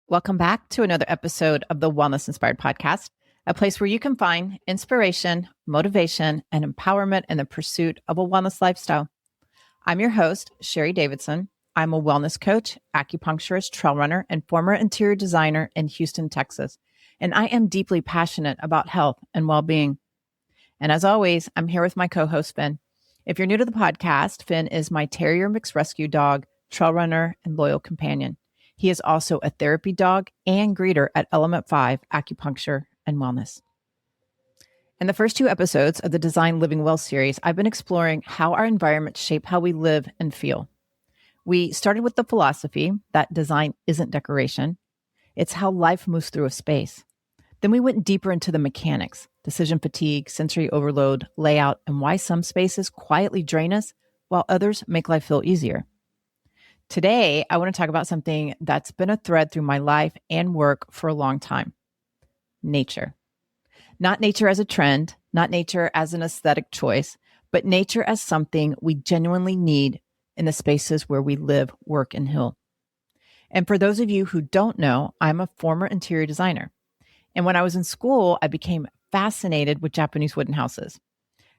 Welcome back to another episode of the Wellness Inspired Podcast, a place where you can find inspiration, motivation, and empowerment in the pursuit of a wellness lifestyle. I'm your host, Sheri Davidson. I'm a wellness coach, acupuncturist, trail runner, and former interior designer in Houston, Texas. And I am deeply passionate about health and well-being. And as always, I'm here with my co-host, Finn. If you're new to the podcast, Finn is my terrier mixed rescue dog, trail runner, and loyal companion. He is also a therapy dog and greeter at Element 5 Acupuncture and Wellness. In the first two episodes of the Design Living Well series, I've been exploring how our environments shape how we live and feel. We started with the philosophy that design isn't decoration. It's how life moves through a space. Then we went deeper into the mechanics, decision fatigue, sensory overload, layout, and why some spaces quietly drain us while others make life feel easier. Today, I want to talk about something that's been a thread through my life and work for a long time. Nature. Not nature as a trend, not nature as an aesthetic choice, but nature as something we genuinely need in the spaces where we live, work, and heal. And for those of you who don't know, I'm a former interior designer. And when I was in school, I became fascinated with Japanese wooden houses,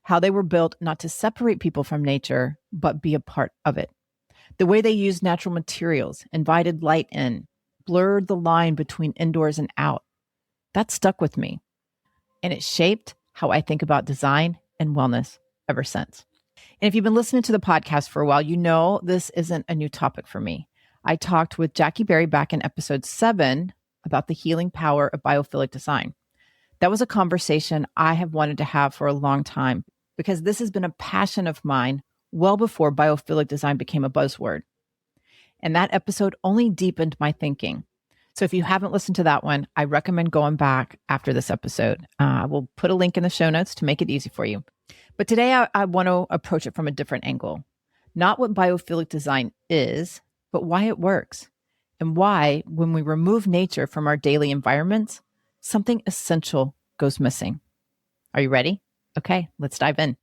how they were built not to separate people from nature, but be a part of it. The way they used natural materials, invited light in, blurred the line between indoors and out. That stuck with me. And it shaped how I think about design and wellness ever since. And if you've been listening to the podcast for a while, you know this isn't a new topic for me. I talked with Jackie Berry back in episode 7 about the healing power of biophilic design. That was a conversation I have wanted to have for a long time because this has been a passion of mine well before biophilic design became a buzzword. And that episode only deepened my thinking. So if you haven't listened to that one, I recommend going back after this episode. I will put a link in the show notes to make it easy for you. But today I want to approach it from a different angle. Not what biophilic design is, but why it works. And why, when we remove nature from our daily environments, something essential goes missing. Are you ready? Okay, let's dive in.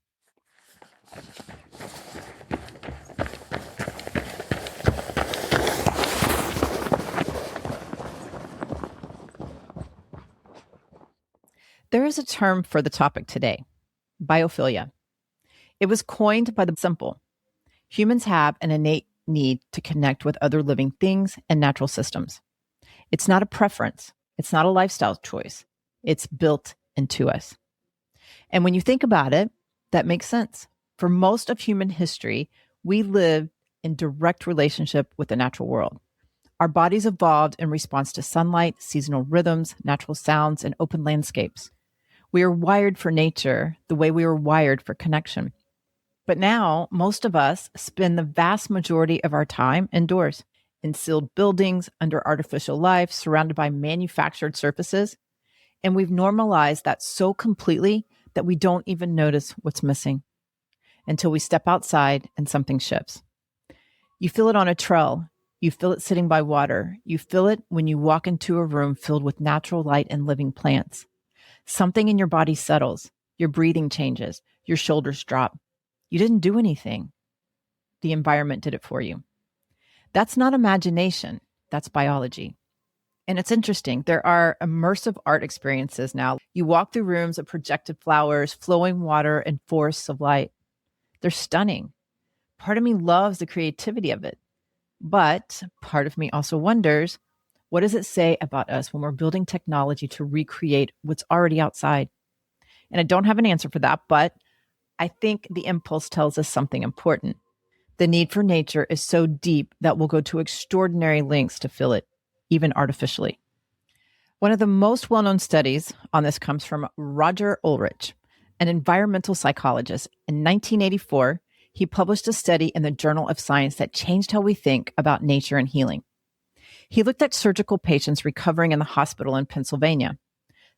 There is a term for the topic today, biophilia. It was coined by the simple. Humans have an innate need to connect with other living things and natural systems. It's not a preference. It's not a lifestyle choice. It's built into us. And when you think about it, that makes sense. For most of human history, we live in direct relationship with the natural world. Our bodies evolved in response to sunlight, seasonal rhythms, natural sounds, and open landscapes. We are wired for nature the way we were wired for connection. But now, most of us spend the vast majority of our time indoors, in sealed buildings, under artificial life, surrounded by manufactured surfaces. And we've normalized that so completely that we don't even notice what's missing until we step outside and something shifts. You feel it on a trail. You feel it sitting by water. You feel it when you walk into a room filled with natural light and living plants. Something in your body settles. Your breathing changes. Your shoulders drop. You didn't do anything. The environment did it for you. That's not imagination. That's biology. And it's interesting. There are immersive art experiences now. You walk through rooms of projected flowers, flowing water, and forests of light. They're stunning. Part of me loves the creativity of it. But part of me also wonders, what does it say about us when we're building technology to recreate what's already outside? And I don't have an answer for that, but I think the impulse tells us something important. The need for nature is so deep that we'll go to extraordinary lengths to fill it, even artificially. One of the most well-known studies on this comes from Roger Ulrich, an environmental psychologist. In 1984, he published a study in the Journal of Science that changed how we think about nature and healing. He looked at surgical patients recovering in the hospital in Pennsylvania.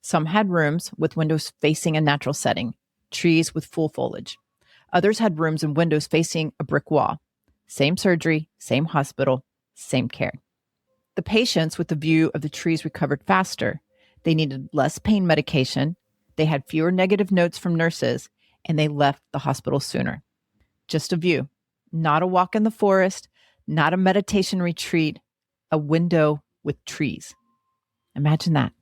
Some had rooms with windows facing a natural setting, trees with full foliage. Others had rooms and windows facing a brick wall. Same surgery, same hospital, same care. The patients with the view of the trees recovered faster. They needed less pain medication. They had fewer negative notes from nurses, and they left the hospital sooner. Just a view, not a walk in the forest, not a meditation retreat, a window with trees. Imagine that.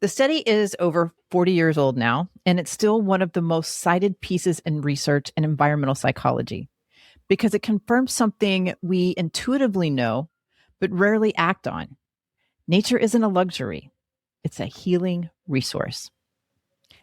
The study is over 40 years old now, and it's still one of the most cited pieces in research in environmental psychology because it confirms something we intuitively know, but rarely act on. Nature isn't a luxury, it's a healing resource.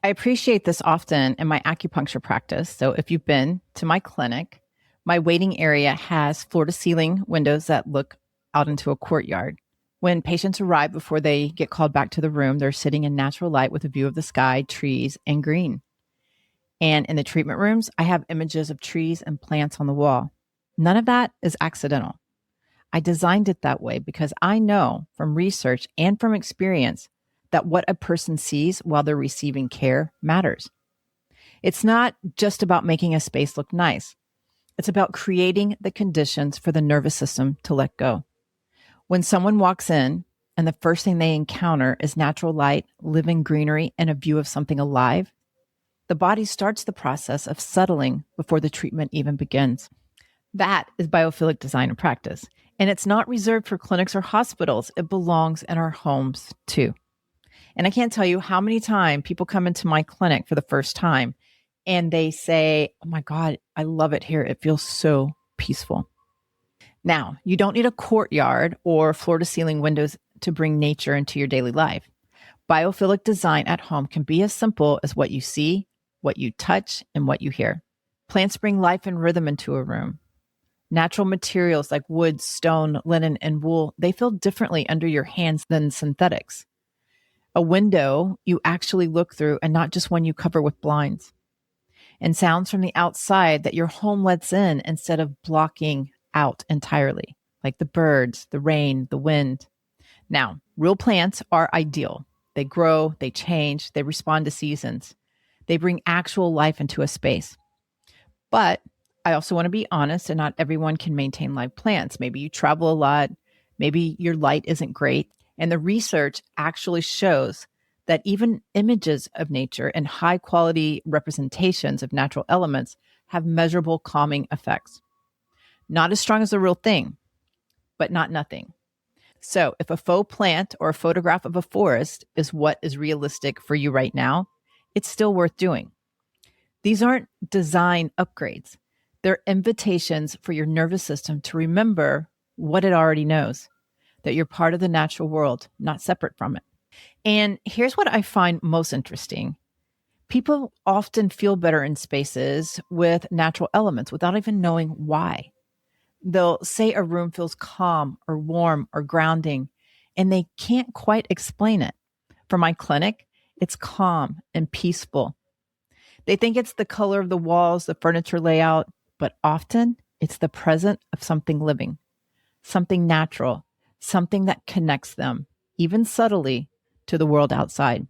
I appreciate this often in my acupuncture practice. So if you've been to my clinic, my waiting area has floor to ceiling windows that look out into a courtyard. When patients arrive before they get called back to the room, they're sitting in natural light with a view of the sky, trees, and green. And in the treatment rooms, I have images of trees and plants on the wall. None of that is accidental. I designed it that way because I know from research and from experience that what a person sees while they're receiving care matters. It's not just about making a space look nice. It's about creating the conditions for the nervous system to let go. When someone walks in and the first thing they encounter is natural light, living greenery, and a view of something alive, the body starts the process of settling before the treatment even begins. That is biophilic design and practice. And it's not reserved for clinics or hospitals. It belongs in our homes too. And I can't tell you how many times people come into my clinic for the first time and they say, "Oh my God, I love it here. It feels so peaceful." Now, you don't need a courtyard or floor to ceiling windows to bring nature into your daily life. Biophilic design at home can be as simple as what you see, what you touch, and what you hear. Plants bring life and rhythm into a room. Natural materials like wood, stone, linen, and wool, they feel differently under your hands than synthetics. A window you actually look through and not just one you cover with blinds. And sounds from the outside that your home lets in instead of blocking out entirely, like the birds, the rain, the wind. Now, real plants are ideal. They grow, they change, they respond to seasons. They bring actual life into a space. But I also want to be honest, and not everyone can maintain live plants. Maybe you travel a lot. Maybe your light isn't great. And the research actually shows that even images of nature and high quality representations of natural elements have measurable calming effects. Not as strong as the real thing, but not nothing. So if a faux plant or a photograph of a forest is what is realistic for you right now, it's still worth doing. These aren't design upgrades. They're invitations for your nervous system to remember what it already knows, that you're part of the natural world, not separate from it. And here's what I find most interesting. People often feel better in spaces with natural elements without even knowing why. They'll say a room feels calm or warm or grounding, and they can't quite explain it. For my clinic, it's calm and peaceful. They think it's the color of the walls, the furniture layout, but often it's the presence of something living, something natural, something that connects them, even subtly, to the world outside.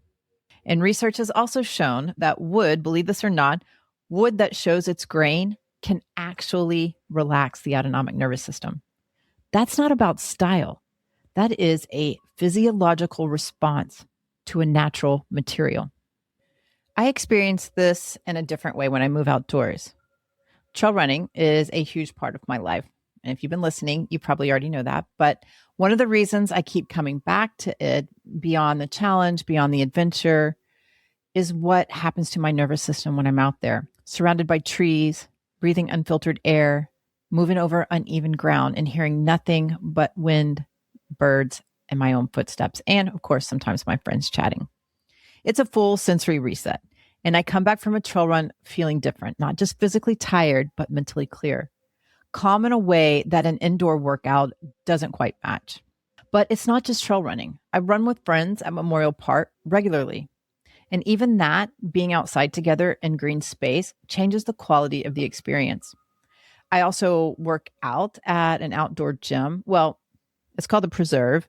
And research has also shown that wood, believe this or not, wood that shows its grain can actually relax the autonomic nervous system. That's not about style. That is a physiological response to a natural material. I experience this in a different way when I move outdoors. Trail running is a huge part of my life. And if you've been listening, you probably already know that. But one of the reasons I keep coming back to it, beyond the challenge, beyond the adventure, is what happens to my nervous system when I'm out there, surrounded by trees, breathing unfiltered air, moving over uneven ground, and hearing nothing but wind, birds, and my own footsteps. And of course, sometimes my friends chatting. It's a full sensory reset. And I come back from a trail run feeling different, not just physically tired, but mentally clear. Calm in a way that an indoor workout doesn't quite match. But it's not just trail running. I run with friends at Memorial Park regularly. And even that, being outside together in green space, changes the quality of the experience. I also work out at an outdoor gym. Well, it's called the Preserve,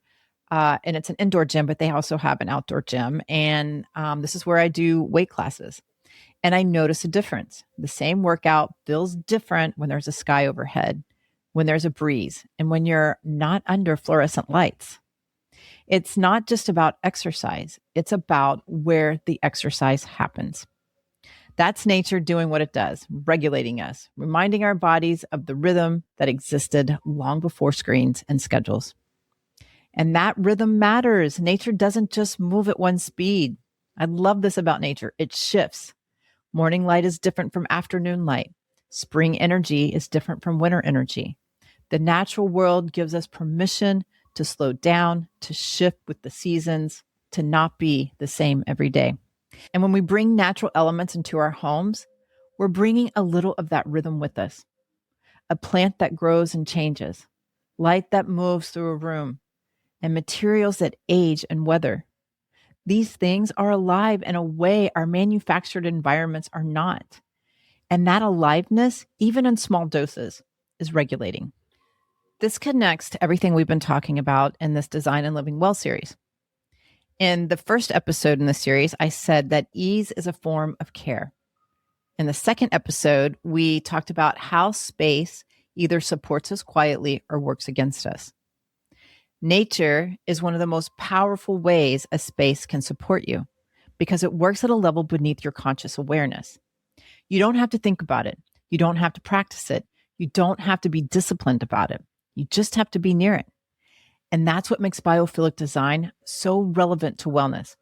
and it's an indoor gym, but they also have an outdoor gym. And this is where I do weight classes. And I notice a difference. The same workout feels different when there's a sky overhead, when there's a breeze, and when you're not under fluorescent lights. It's not just about exercise. It's about where the exercise happens. That's nature doing what it does, regulating us, reminding our bodies of the rhythm that existed long before screens and schedules. And that rhythm matters. Nature doesn't just move at one speed. I love this about nature. It shifts. Morning light is different from afternoon light. Spring energy is different from winter energy. The natural world gives us permission to slow down, to shift with the seasons, to not be the same every day. And when we bring natural elements into our homes, we're bringing a little of that rhythm with us. A plant that grows and changes, light that moves through a room, and materials that age and weather. These things are alive in a way our manufactured environments are not. And that aliveness, even in small doses, is regulating. This connects to everything we've been talking about in this Design and Living Well series. In the first episode in the series, I said that ease is a form of care. In the second episode, we talked about how space either supports us quietly or works against us. Nature is one of the most powerful ways a space can support you because it works at a level beneath your conscious awareness. You don't have to think about it. You don't have to practice it. You don't have to be disciplined about it. You just have to be near it. And that's what makes biophilic design so relevant to wellness.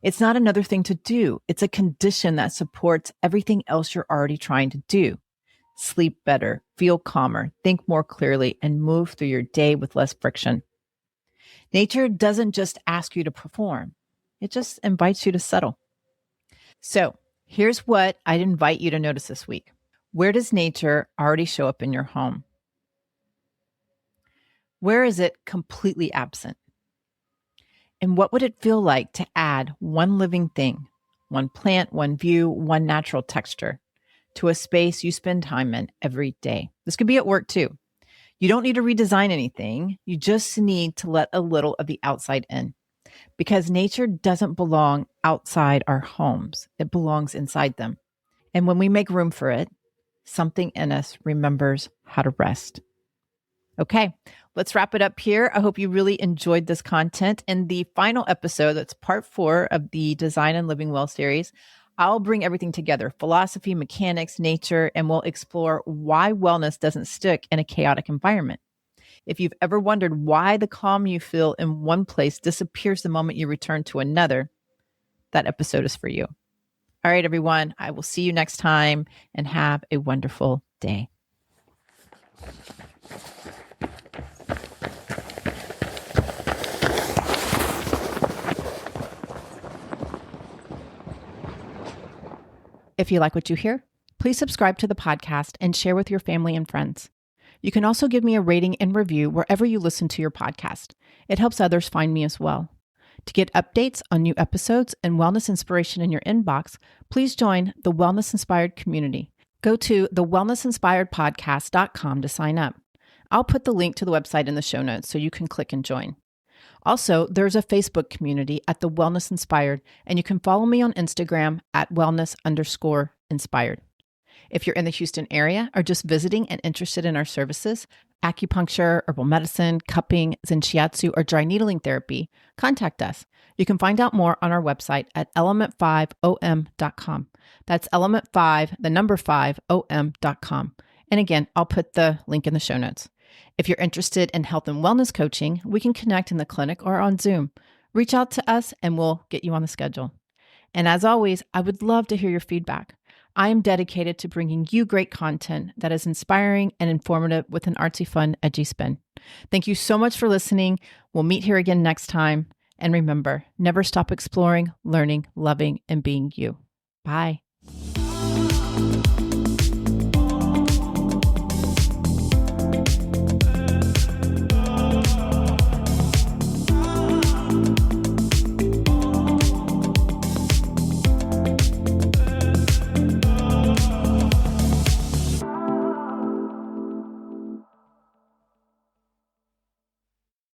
It's not another thing to do. It's a condition that supports everything else you're already trying to do. Sleep better, feel calmer, think more clearly, and move through your day with less friction. Nature doesn't just ask you to perform. It just invites you to settle. So here's what I'd invite you to notice this week. Where does nature already show up in your home? Where is it completely absent? And what would it feel like to add one living thing, one plant, one view, one natural texture to a space you spend time in every day? This could be at work too. You don't need to redesign anything. You just need to let a little of the outside in because nature doesn't belong outside our homes. It belongs inside them. And when we make room for it, something in us remembers how to rest. Okay, let's wrap it up here. I hope you really enjoyed this content. In the final episode, that's part 4 of the Design and Living Well series, I'll bring everything together, philosophy, mechanics, nature, and we'll explore why wellness doesn't stick in a chaotic environment. If you've ever wondered why the calm you feel in one place disappears the moment you return to another, that episode is for you. All right, everyone, I will see you next time and have a wonderful day. If you like what you hear, please subscribe to the podcast and share with your family and friends. You can also give me a rating and review wherever you listen to your podcast. It helps others find me as well. To get updates on new episodes and wellness inspiration in your inbox, please join the Wellness Inspired community. Go to thewellnessinspiredpodcast.com to sign up. I'll put the link to the website in the show notes so you can click and join. Also, there's a Facebook community at The Wellness Inspired, and you can follow me on Instagram at wellness_inspired. If you're in the Houston area or just visiting and interested in our services, acupuncture, herbal medicine, cupping, zen shiatsu, or dry needling therapy, contact us. You can find out more on our website at element5om.com. That's element5, the number 5om.com. And again, I'll put the link in the show notes. If you're interested in health and wellness coaching, we can connect in the clinic or on Zoom. Reach out to us and we'll get you on the schedule. And as always, I would love to hear your feedback. I am dedicated to bringing you great content that is inspiring and informative with an artsy, fun, edgy spin. Thank you so much for listening. We'll meet here again next time. And remember, never stop exploring, learning, loving, and being you. Bye.